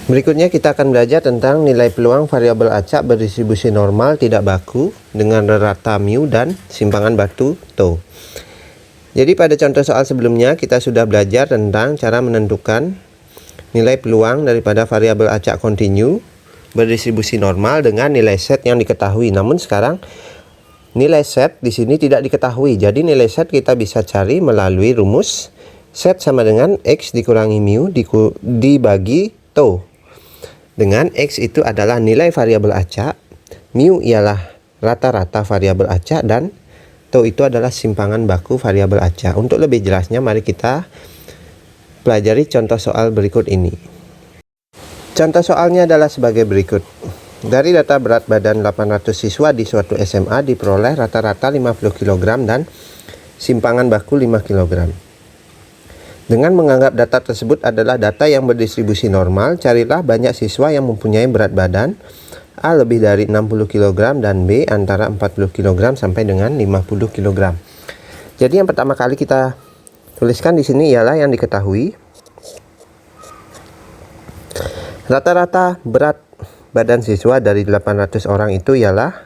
Berikutnya kita akan belajar tentang nilai peluang variabel acak berdistribusi normal tidak baku dengan rata mu dan simpangan batu tau. Jadi pada contoh soal sebelumnya kita sudah belajar tentang cara menentukan nilai peluang daripada variabel acak kontinu berdistribusi normal dengan nilai set yang diketahui. Namun sekarang nilai set di sini tidak diketahui. Jadi nilai set kita bisa cari melalui rumus set sama dengan X dikurangi mu dibagi tau. Dengan X itu adalah nilai variabel acak, mu ialah rata-rata variabel acak, dan tau itu adalah simpangan baku variabel acak. Untuk lebih jelasnya mari kita pelajari contoh soal berikut ini. Contoh soalnya adalah sebagai berikut. Dari data berat badan 800 siswa di suatu SMA diperoleh rata-rata 50 kg dan simpangan baku 5 kg. Dengan menganggap data tersebut adalah data yang berdistribusi normal, carilah banyak siswa yang mempunyai berat badan A lebih dari 60 kg dan B antara 40 kg sampai dengan 50 kg. Jadi yang pertama kali kita tuliskan di sini ialah yang diketahui. Rata-rata berat badan siswa dari 800 orang itu ialah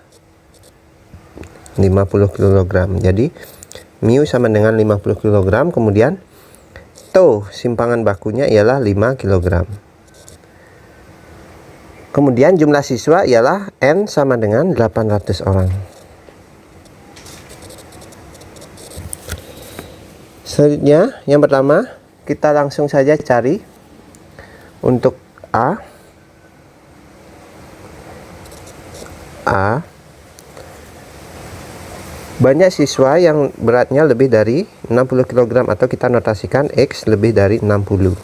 50 kg. Jadi mu sama dengan 50 kg, kemudian tau simpangan bakunya ialah 5 kg. Kemudian jumlah siswa ialah N sama dengan 800 orang. Selanjutnya, yang pertama kita langsung saja cari untuk A. Banyak siswa yang beratnya lebih dari 60 kg atau kita notasikan X lebih dari 60.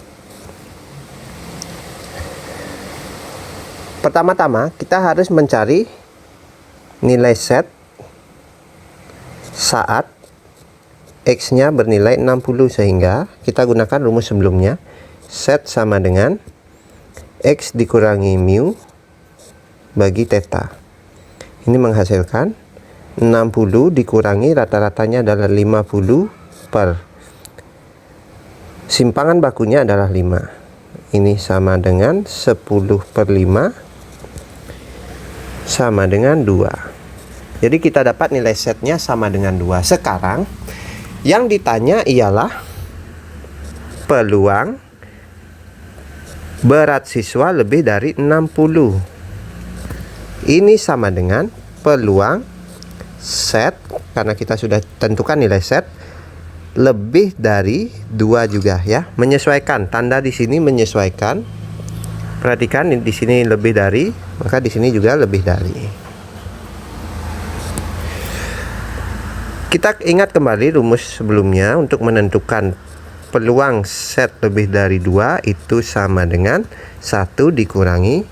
Pertama-tama kita harus mencari nilai set saat X-nya bernilai 60, sehingga kita gunakan rumus sebelumnya. Set sama dengan X dikurangi mu bagi theta. Ini menghasilkan 60 dikurangi rata-ratanya adalah 50 per simpangan bakunya adalah 5. Ini sama dengan 10 per 5 sama dengan 2. Jadi kita dapat nilai setnya sama dengan 2. Sekarang yang ditanya ialah peluang berat siswa lebih dari 60. Ini sama dengan peluang set, karena kita sudah tentukan nilai set, lebih dari 2 juga ya. Menyesuaikan, tanda di sini menyesuaikan. Perhatikan di sini lebih dari, maka di sini juga lebih dari. Kita ingat kembali rumus sebelumnya. Untuk menentukan peluang set lebih dari 2 itu sama dengan 1 dikurangi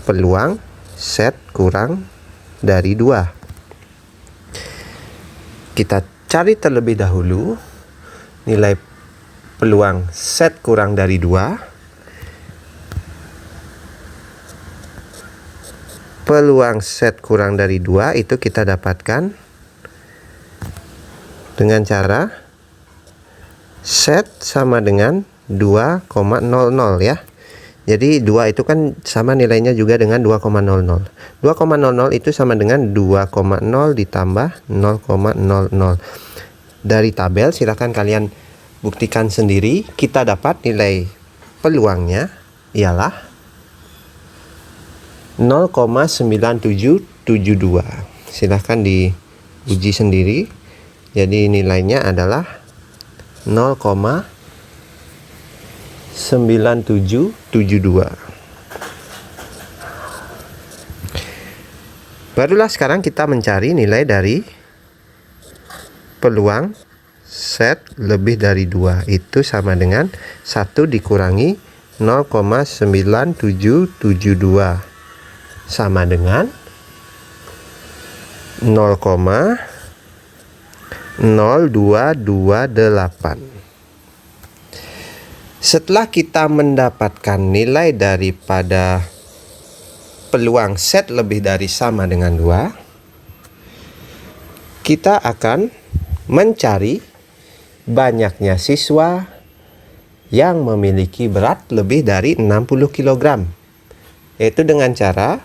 peluang set kurang dari 2. Kita cari terlebih dahulu nilai peluang set kurang dari 2. Peluang set kurang dari 2 itu kita dapatkan dengan cara set sama dengan 2,00 ya. Jadi 2 itu kan sama nilainya juga dengan 2,00. 2,00 itu sama dengan 2,0 ditambah 0,00. Dari tabel silahkan kalian buktikan sendiri. Kita dapat nilai peluangnya ialah 0,9772. Silahkan diuji sendiri. Jadi nilainya adalah 0,9772. Barulah sekarang kita mencari nilai dari peluang set lebih dari 2. Itu sama dengan 1 dikurangi 0,9772 sama dengan 0,0228. Setelah kita mendapatkan nilai daripada peluang set lebih dari sama dengan 2, kita akan mencari banyaknya siswa yang memiliki berat lebih dari 60 kg. yaitu dengan cara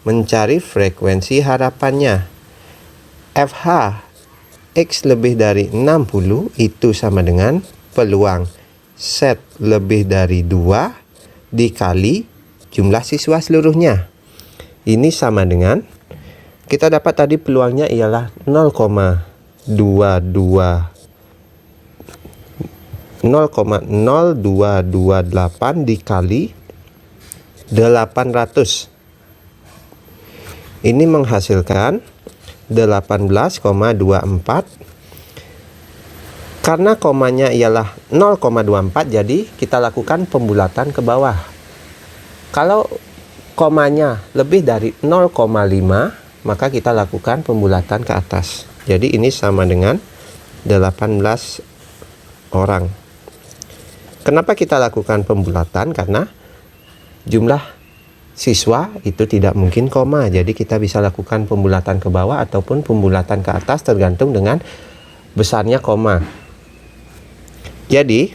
mencari frekuensi harapannya. FH X lebih dari 60 itu sama dengan peluang Z lebih dari 2 dikali jumlah siswa seluruhnya. Ini sama dengan, kita dapat tadi peluangnya ialah 0,0228 dikali 800. Ini menghasilkan 18,24. Karena komanya ialah 0,24, jadi kita lakukan pembulatan ke bawah. Kalau komanya lebih dari 0,5, maka kita lakukan pembulatan ke atas. Jadi ini sama dengan 18 orang. Kenapa kita lakukan pembulatan? Karena jumlah siswa itu tidak mungkin koma, jadi kita bisa lakukan pembulatan ke bawah ataupun pembulatan ke atas tergantung dengan besarnya koma. Jadi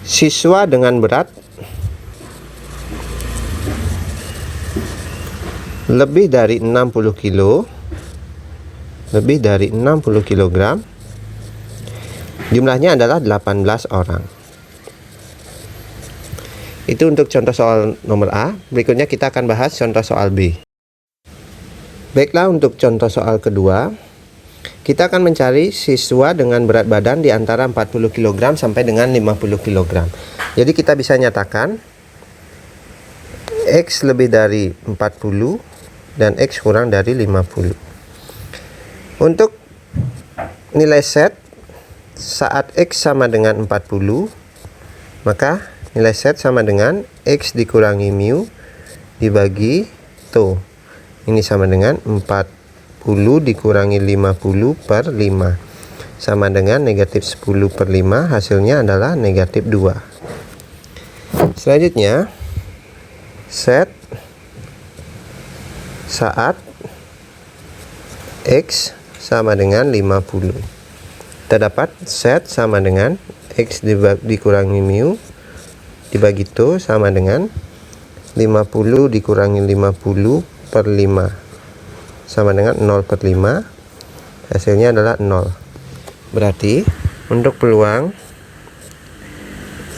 siswa dengan berat lebih dari 60 kilo, lebih dari 60 kg, jumlahnya adalah 18 orang. Itu untuk contoh soal nomor A. Berikutnya kita akan bahas contoh soal B. Baiklah, untuk contoh soal kedua, kita akan mencari siswa dengan berat badan di antara 40 kg sampai dengan 50 kg. Jadi kita bisa nyatakan X lebih dari 40 dan X kurang dari 50. Untuk nilai Z saat X sama dengan 40, maka nilai Z sama dengan X dikurangi mu dibagi tau. Ini sama dengan 40 dikurangi 50 per 5. Sama dengan negatif 10 per 5, hasilnya adalah negatif 2. Selanjutnya, Z saat X sama dengan 50. Terdapat Z sama dengan X dikurangi mu dibagi tu sama dengan 50 dikurangi 50 per 5 sama dengan 0 per 5, hasilnya adalah 0. Berarti untuk peluang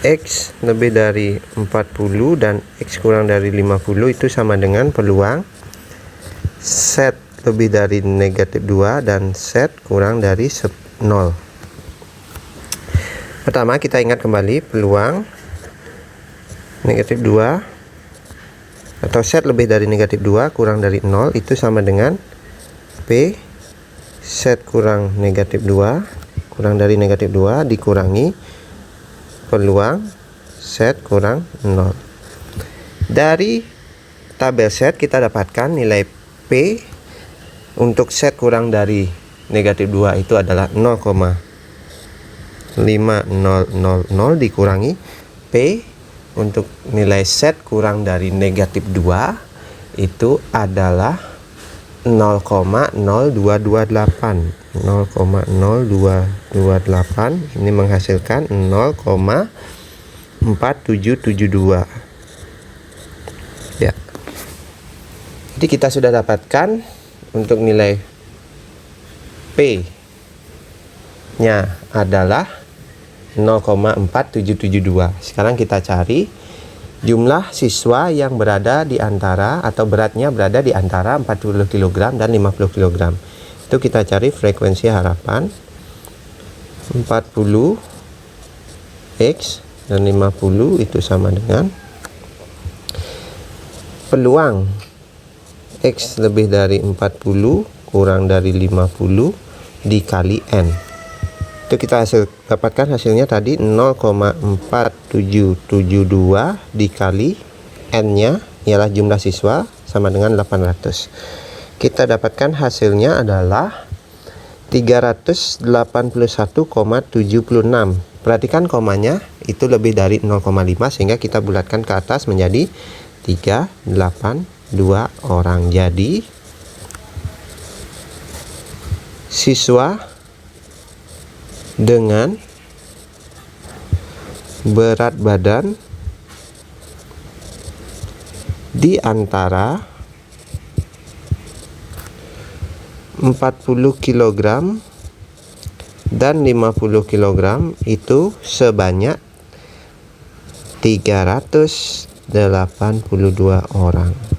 X lebih dari 40 dan X kurang dari 50 itu sama dengan peluang Z lebih dari negatif 2 dan Z kurang dari 0. Pertama, kita ingat kembali peluang negatif 2 atau Z lebih dari negatif 2 kurang dari 0 itu sama dengan P Z kurang negatif 2 kurang dari negatif 2 dikurangi peluang Z kurang 0. Dari tabel Z kita dapatkan nilai P untuk Z kurang dari negatif 2 itu adalah 0,5000 dikurangi P untuk nilai Z kurang dari negatif 2 itu adalah 0,0228. 0,0228 ini menghasilkan 0,4772. Ya. Jadi kita sudah dapatkan untuk nilai P nya adalah 0,4772. Sekarang kita cari jumlah siswa yang berada di antara atau beratnya berada di antara 40 kg dan 50 kg. Itu kita cari frekuensi harapan 40 X dan 50 itu sama dengan peluang X lebih dari 40 kurang dari 50 dikali N. Itu kita dapatkan hasilnya tadi 0,4772 dikali N-nya ialah jumlah siswa sama dengan 800. Kita dapatkan hasilnya adalah 381,76. Perhatikan komanya itu lebih dari 0,5 sehingga kita bulatkan ke atas menjadi 382 orang. Jadi siswa dengan berat badan di antara 40 kg dan 50 kg itu sebanyak 382 orang.